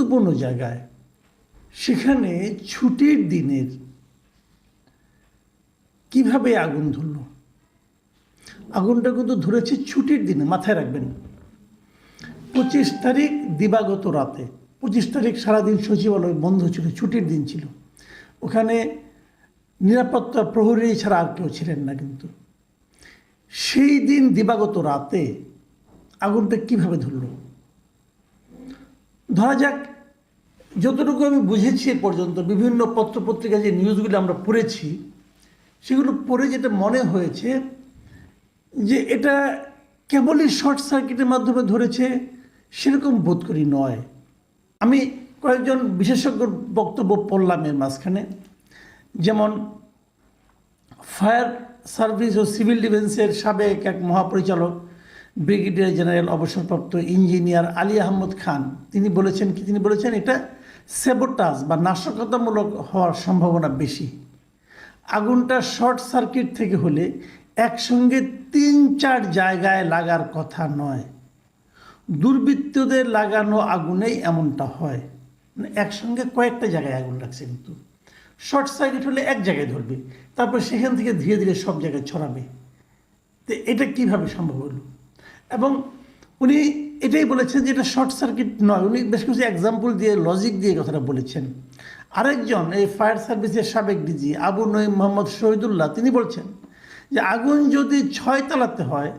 গুরুত্বপূর্ণ জায়গায়, সেখানে ছুটির দিনের কিভাবে আগুন ধরল? আগুনটা কিন্তু ধরেছে ছুটির দিনে, মাথায় রাখবেন। 25 তারিখ দিবাগত রাতে, 25 তারিখ সারাদিন সচিবালয় বন্ধ ছিল, ছুটির দিন ছিল। ওখানে নিরাপত্তা প্রহরী ছাড়া আর কেউ ছিলেন না। কিন্তু সেই দিন দিবাগত রাতে আগুনটা কিভাবে ধরল? ধরা যাক, যতটুকু আমি বুঝেছি এ পর্যন্ত, বিভিন্ন পত্রপত্রিকা যে নিউজগুলো আমরা পড়েছি, সেগুলো পড়ে যেটা মনে হয়েছে যে এটা কেবলই শর্ট সার্কিটের মাধ্যমে ধরেছে, সেরকম বোধ করি নয়। আমি কয়েকজন বিশেষজ্ঞর বক্তব্য পড়লাম এর মাঝখানে, যেমন ফায়ার সার্ভিস ও সিভিল ডিফেন্সের সাবেক এক মহাপরিচালক ব্রিগেডিয়ার জেনারেল অবসরপ্রাপ্ত ইঞ্জিনিয়ার আলী আহমদ খান, তিনি বলেছেন এটা স্যাবোটাজ বা নাশকতামূলক হওয়ার সম্ভাবনা বেশি। আগুনটা শর্ট সার্কিট থেকে হলে একসঙ্গে 3-4 জায়গায় লাগার কথা নয়। দুর্বৃত্তদের লাগানো আগুনেই এমনটা হয়, মানে একসঙ্গে কয়েকটা জায়গায় আগুন লাগছে। কিন্তু শর্ট সার্কিট হলে এক জায়গায় ধরবে, তারপর সেখান থেকে ধীরে ধীরে সব জায়গায় ছড়াবে। তো এটা কিভাবে সম্ভব হলো? এবং উনি এটাই বলেছেন যে এটা শর্ট সার্কিট নয়। উনি বেশ কিছু এক্সাম্পল দিয়ে, লজিক দিয়ে কথাটা বলেছেন। আরেকজন এই ফায়ার সার্ভিসের সাবেক ডিজি আবু নঈম মোহাম্মদ শহীদুল্লাহ, তিনি বলছেন যে আগুন যদি 6 তলাতে হয়,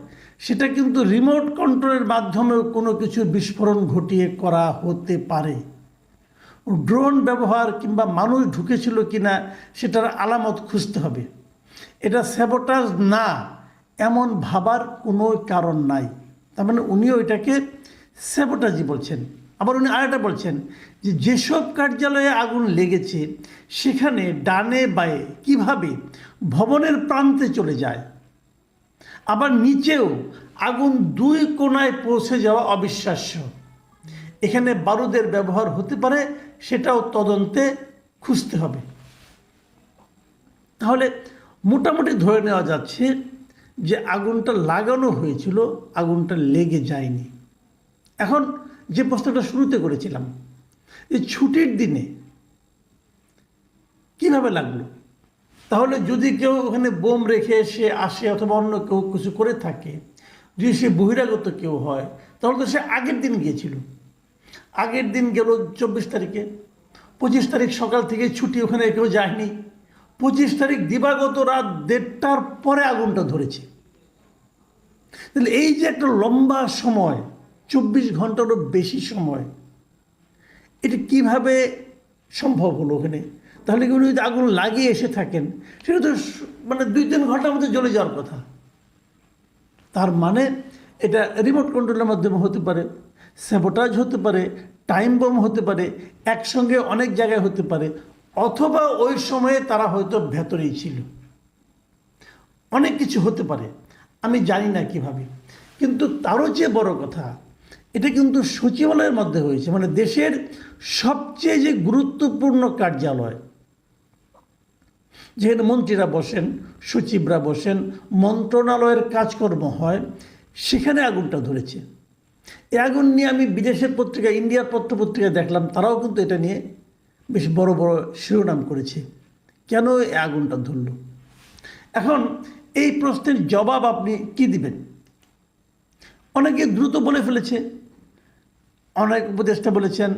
সেটা কিন্তু রিমোট কন্ট্রোলের মাধ্যমেও কোনো কিছু বিস্ফোরণ ঘটিয়ে করা হতে পারে। ড্রোন ব্যবহার কিংবা মানুষ ঢুকেছিল কিনা সেটার আলামত খুঁজতে হবে। এটা স্যাবোটাজ না এমন ভাবার কোনো কারণ নাই। তার মানে উনিও এটাকে স্যাবোটাজই বলছেন। আবার উনি আরেকটা বলছেন যে যেসব কার্যালয়ে আগুন লেগেছে সেখানে ডানে বায়ে কিভাবে ভবনের প্রান্তে চলে যায়, আবার নিচেও আগুন 2 কোণায় পৌঁছে যাওয়া অবিশ্বাস্য। এখানে বারুদের ব্যবহার হতে পারে, সেটাও তদন্তে খুঁজতে হবে। তাহলে মোটামুটি ধরে নেওয়া যাচ্ছে যে আগুনটা লাগানো হয়েছিল, আগুনটা লেগে যায়নি। এখন যে প্রশ্নটা শুরুতে করেছিলাম, যে ছুটির দিনে কিভাবে লাগলো? তাহলে যদি কেউ ওখানে বোম রেখে সে আসে অথবা অন্য কেউ কিছু করে থাকে, যদি সে বহিরাগত কেউ হয়, তাহলে তো সে আগের দিন গিয়েছিল। আগের দিন গেল 24 তারিখে, 25 তারিখ সকাল থেকে ছুটি, ওখানে কেউ যায়নি। 25 তারিখ দিবাগত রাত 1:30টার পরে আগুনটা ধরেছে। তাহলে এই যে একটা লম্বা সময়, 24 ঘন্টারও বেশি সময়, এটা কিভাবে সম্ভব হলো ওখানে? তাহলে কি উনি যদি আগুন লাগিয়ে এসে থাকেন, সেটা তো মানে 2-3 ঘন্টার মধ্যে জ্বলে যাওয়ার কথা। তার মানে এটা রিমোট কন্ট্রোলের মাধ্যমে হতে পারে, স্যাবোটাজ হতে পারে, টাইম বোম হতে পারে, একসঙ্গে অনেক জায়গায় হতে পারে, অথবা ওই সময়ে তারা হয়তো ভেতরেই ছিল। অনেক কিছু হতে পারে, আমি জানি না কিভাবে। কিন্তু তারও চেয়ে বড় কথা, এটা কিন্তু সচিবালয়ের মধ্যে হয়েছে, মানে দেশের সবচেয়ে যে গুরুত্বপূর্ণ কার্যালয়, যেখানে মন্ত্রীরা বসেন, সচিবরা বসেন, মন্ত্রণালয়ের কাজকর্ম হয়, সেখানে আগুনটা ধরেছে। এই আগুন নিয়ে আমি বিদেশের পত্রিকা, ইন্ডিয়ার পত্রপত্রিকা দেখলাম, তারাও কিন্তু এটা নিয়ে বেশ বড় বড় শিরোনাম করেছে, কেন এই আগুনটা ধরল। এখন এই প্রশ্নের জবাব আপনি কি দিবেন? অনেকে দ্রুত বলে ফেলেছে, অনেক উপদেষ্টা বলেছেন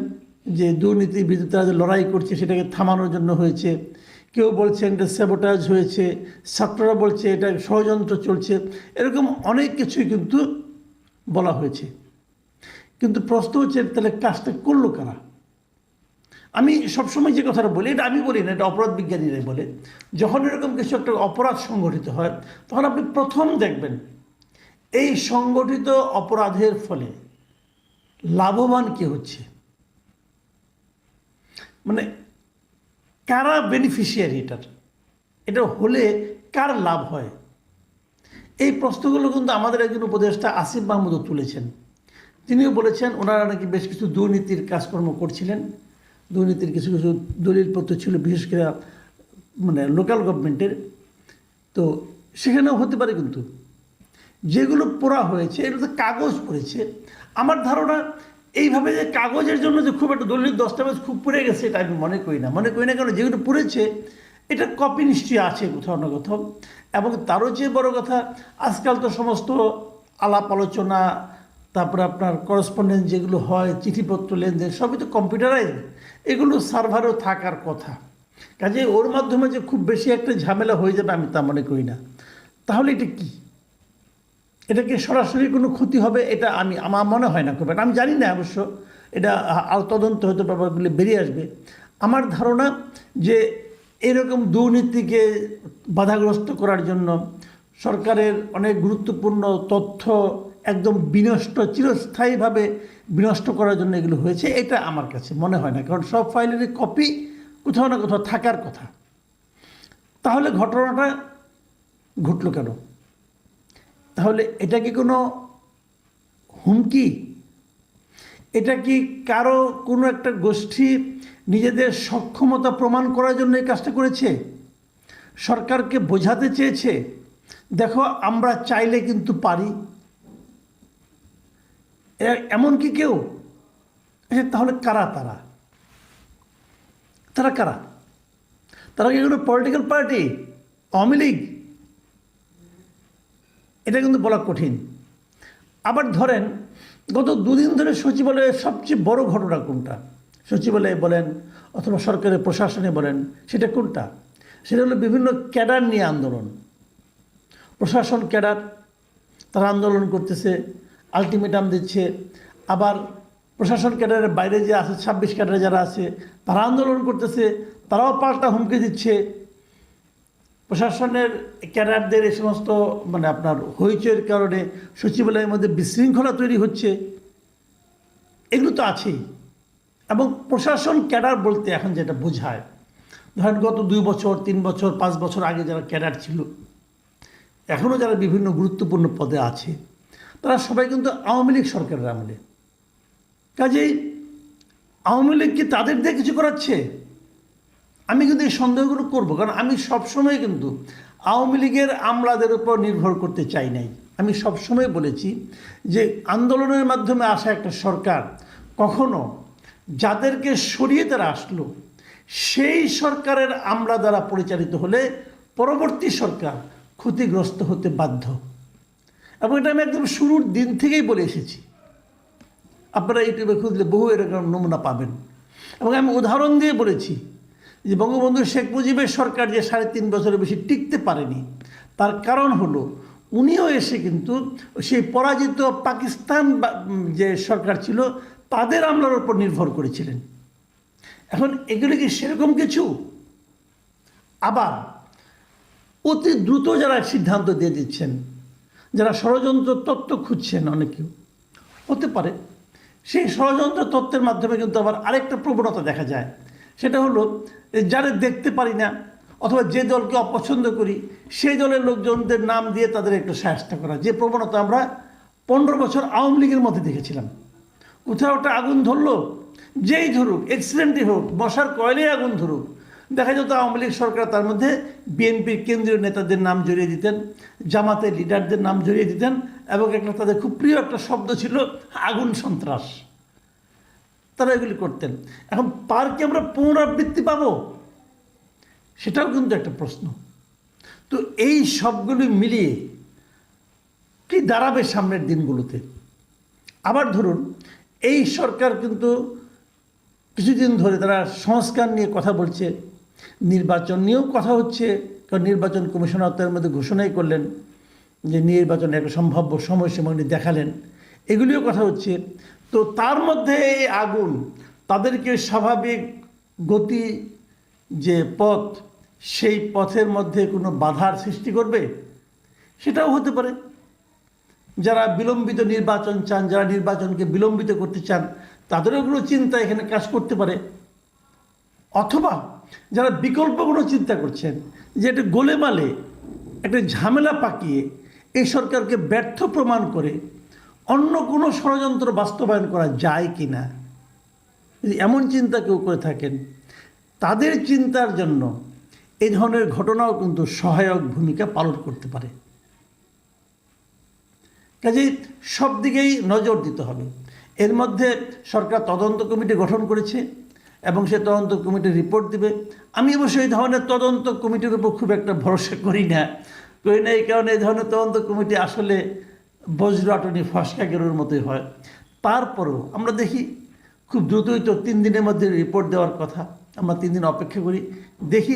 যে দুর্নীতির বিরুদ্ধে তারা যে লড়াই করছে সেটাকে থামানোর জন্য হয়েছে। কেউ বলছেন এটা স্যাবোটাজ হয়েছে, ছাত্ররা বলছে এটা ষড়যন্ত্র চলছে, এরকম অনেক কিছুই কিন্তু বলা হয়েছে। কিন্তু প্রশ্ন হচ্ছে তাহলে কাজটা করলো কারা? আমি সবসময় যে কথাটা বলি, এটা আমি বলি না, এটা অপরাধ বিজ্ঞানীরাই বলে, যখন এরকম কিছু একটা অপরাধ সংগঠিত হয়, তখন আপনি প্রথম দেখবেন এই সংগঠিত অপরাধের ফলে লাভবান কে হচ্ছে, মানে কারা বেনিফিশিয়ারি, এটা হলে কার লাভ হয়। এই প্রশ্নগুলো কিন্তু আমাদের একজন উপদেষ্টা আসিফ মাহমুদও তুলেছেন। তিনিও বলেছেন ওনারা নাকি বেশ কিছু দুর্নীতির কাজকর্ম করছিলেন, দুর্নীতির কিছু কিছু দলিলপত্র ছিল, বিশেষ করে মানে লোকাল গভর্নমেন্টের। তো সেখানেও হতে পারে, কিন্তু যেগুলো পড়া হয়েছে এগুলো তো কাগজ পড়েছে। আমার ধারণা এইভাবে যে কাগজের জন্য যে খুব একটা দলিল দস্তাবেজ খুব পুড়ে গেছে এটা আমি মনে করি না কারণ যেগুলো পুড়েছে এটা কপি নিশ্চয়ই আছে কোথাও না কোথাও। এবং তারও চেয়ে বড় কথা, আজকাল তো সমস্ত আলাপ আলোচনা, তারপরে আপনার করসপন্ডেন্স যেগুলো হয়, চিঠিপত্র লেনদেন সবই তো কম্পিউটারাইজ, এগুলো সার্ভারেও থাকার কথা। কাজে ওর মাধ্যমে যে খুব বেশি একটা ঝামেলা হয়ে যাবে আমি তা মনে করি না। তাহলে এটা কি, এটা কি সরাসরি কোনো ক্ষতি হবে? এটা আমার মনে হয় না খুব একটা, আমি জানি না অবশ্য, এটা তদন্ত হতে ব্যাপারগুলি বেরিয়ে আসবে। আমার ধারণা যে এরকম দুর্নীতিকে বাধাগ্রস্ত করার জন্য সরকারের অনেক গুরুত্বপূর্ণ তথ্য একদম বিনষ্ট, চিরস্থায়ীভাবে বিনষ্ট করার জন্য এগুলো হয়েছে, এটা আমার কাছে মনে হয় না। কারণ সব ফাইলেরই কপি কোথাও না কোথাও থাকার কথা। তাহলে ঘটনাটা ঘটল কেন? তাহলে এটা কি কোনো হুমকি? এটা কি কারো কোনো একটা গোষ্ঠী নিজেদের সক্ষমতা প্রমাণ করার জন্য এই কাজটা করেছে? সরকারকে বোঝাতে চেয়েছে দেখো আমরা চাইলে কিন্তু পারি, এমন কি কেউ? তাহলে কারা তারা কারা? তারা কি কোনো পলিটিক্যাল পার্টি, আওয়ামী লীগ? এটা কিন্তু বলা কঠিন। আবার ধরেন গত দুদিন ধরে সচিবালয়ের সবচেয়ে বড় ঘটনা কোনটা? সচিবালয়ে বলেন অথবা সরকারের প্রশাসনে বলেন, সেটা কোনটা? সেটা হলো বিভিন্ন ক্যাডার নিয়ে আন্দোলন। প্রশাসন ক্যাডার তারা আন্দোলন করতেছে, আলটিমেটাম দিচ্ছে। আবার প্রশাসন ক্যাডারের বাইরে যে আছে 26 ক্যাডারে যারা আছে তারা আন্দোলন করতেছে, তারাও পাল্টা হুমকি দিচ্ছে। প্রশাসনের ক্যাডারদের এই সমস্ত আপনার হইচইয়ের কারণে সচিবালয়ের মধ্যে বিশৃঙ্খলা তৈরি হচ্ছে, এগুলো তো আছেই। এবং প্রশাসন ক্যাডার বলতে এখন যেটা বোঝায়, ধরেন গত 2 বছর 3 বছর 5 বছর আগে যারা ক্যাডার ছিল, এখনও যারা বিভিন্ন গুরুত্বপূর্ণ পদে আছে, তারা সবাই কিন্তু আওয়ামী লীগ সরকারের আমলে। কাজেই আওয়ামী লীগ কি তাদের দিয়ে কিছু করাচ্ছে? আমি কিন্তু এই সন্দেহগুলো করবো, কারণ আমি সবসময় কিন্তু আওয়ামী লীগের আমলাদের উপর নির্ভর করতে চাই নাই। আমি সবসময় বলেছি যে আন্দোলনের মাধ্যমে আসা একটা সরকার কখনো যাদেরকে সরিয়ে তারা আসলো সেই সরকারের আমলা দ্বারা পরিচালিত হলে পরবর্তী সরকার ক্ষতিগ্রস্ত হতে বাধ্য। এবং এটা আমি একদম শুরুর দিন থেকেই বলে এসেছি। আপনারা ইউটিউবে খুঁজলে বহু এরকম নমুনা পাবেন। এবং আমি উদাহরণ দিয়ে বলেছি যে বঙ্গবন্ধু শেখ মুজিবের সরকার যে 3.5 বছরের বেশি টিকতে পারেনি, তার কারণ হলো উনিও এসে কিন্তু সেই পরাজিত পাকিস্তান যে সরকার ছিল তাদের আমলার উপর নির্ভর করেছিলেন। এখন এগুলো কি সেরকম কিছু? আবার অতি দ্রুত যারা সিদ্ধান্ত দিয়ে দিচ্ছেন, যারা ষড়যন্ত্র তত্ত্ব খুঁজছেন, অনেকেও হতে পারে সেই ষড়যন্ত্র তত্ত্বের মাধ্যমে কিন্তু আবার আরেকটা প্রবণতা দেখা যায়। সেটা হলো যারা দেখতে পারি না অথবা যে দলকে অপছন্দ করি সেই দলের লোকজনদের নাম দিয়ে তাদের একটু সাহায্য করা, যে প্রবণতা আমরা 15 বছর আওয়ামী লীগের মধ্যে দেখেছিলাম। কোথাও একটা আগুন ধরলো, যেই ধরুক, অ্যাক্সিডেন্টই হোক, মশার কয়েলেই আগুন ধরুক, দেখা যেত আওয়ামী লীগ সরকার তার মধ্যে বিএনপির কেন্দ্রীয় নেতাদের নাম জড়িয়ে দিতেন, জামাতের লিডারদের নাম জড়িয়ে দিতেন, এবং একটা তাদের খুব প্রিয় একটা শব্দ ছিল আগুন সন্ত্রাস। তারা এগুলি করতেন। এখন তার কি আমরা পুনরাবৃত্তি পাবো? সেটাও কিন্তু একটা প্রশ্ন। তো এই সবগুলি মিলিয়ে কি দাঁড়াবে সামনের দিনগুলোতে? আবার ধরুন এই সরকার কিন্তু কিছুদিন ধরে তারা সংস্কার নিয়ে কথা বলছে, নির্বাচন নিয়েও কথা হচ্ছে, কারণ নির্বাচন কমিশনার তার মধ্যে ঘোষণাই করলেন যে নির্বাচনে একটা সম্ভাব্য সময়সীমা উনি দেখালেন, এগুলিও কথা হচ্ছে। তো তার মধ্যে এই আগুন তাদেরকে স্বাভাবিক গতি যে পথ, সেই পথের মধ্যে কোনো বাধার সৃষ্টি করবে? সেটাও হতে পারে। যারা বিলম্বিত নির্বাচন চান, যারা নির্বাচনকে বিলম্বিত করতে চান, তাদেরও কোনো চিন্তা এখানে কাজ করতে পারে। অথবা যারা বিকল্প কোনো চিন্তা করছেন যে এটা গোলেমালে একটা ঝামেলা পাকিয়ে এই সরকারকে ব্যর্থ প্রমাণ করে অন্য কোনো ষড়যন্ত্র বাস্তবায়ন করা যায় কি না, যদি এমন চিন্তা কেউ করে থাকেন, তাদের চিন্তার জন্য এই ধরনের ঘটনাও কিন্তু সহায়ক ভূমিকা পালন করতে পারে। কাজেই সব দিকেই নজর দিতে হবে। এর মধ্যে সরকার তদন্ত কমিটি গঠন করেছে এবং সে তদন্ত কমিটির রিপোর্ট দিবে। আমি অবশ্য এই ধরনের তদন্ত কমিটির উপর খুব একটা ভরসা করি না এই কারণে এই ধরনের তদন্ত কমিটি আসলে বজ্রাটনি ফসকা গেরোর মতোই হয়। তারপরেও আমরা দেখি খুব দ্রুতই তো 3 দিনের মধ্যে রিপোর্ট দেওয়ার কথা, আমরা 3 দিন অপেক্ষা করি, দেখি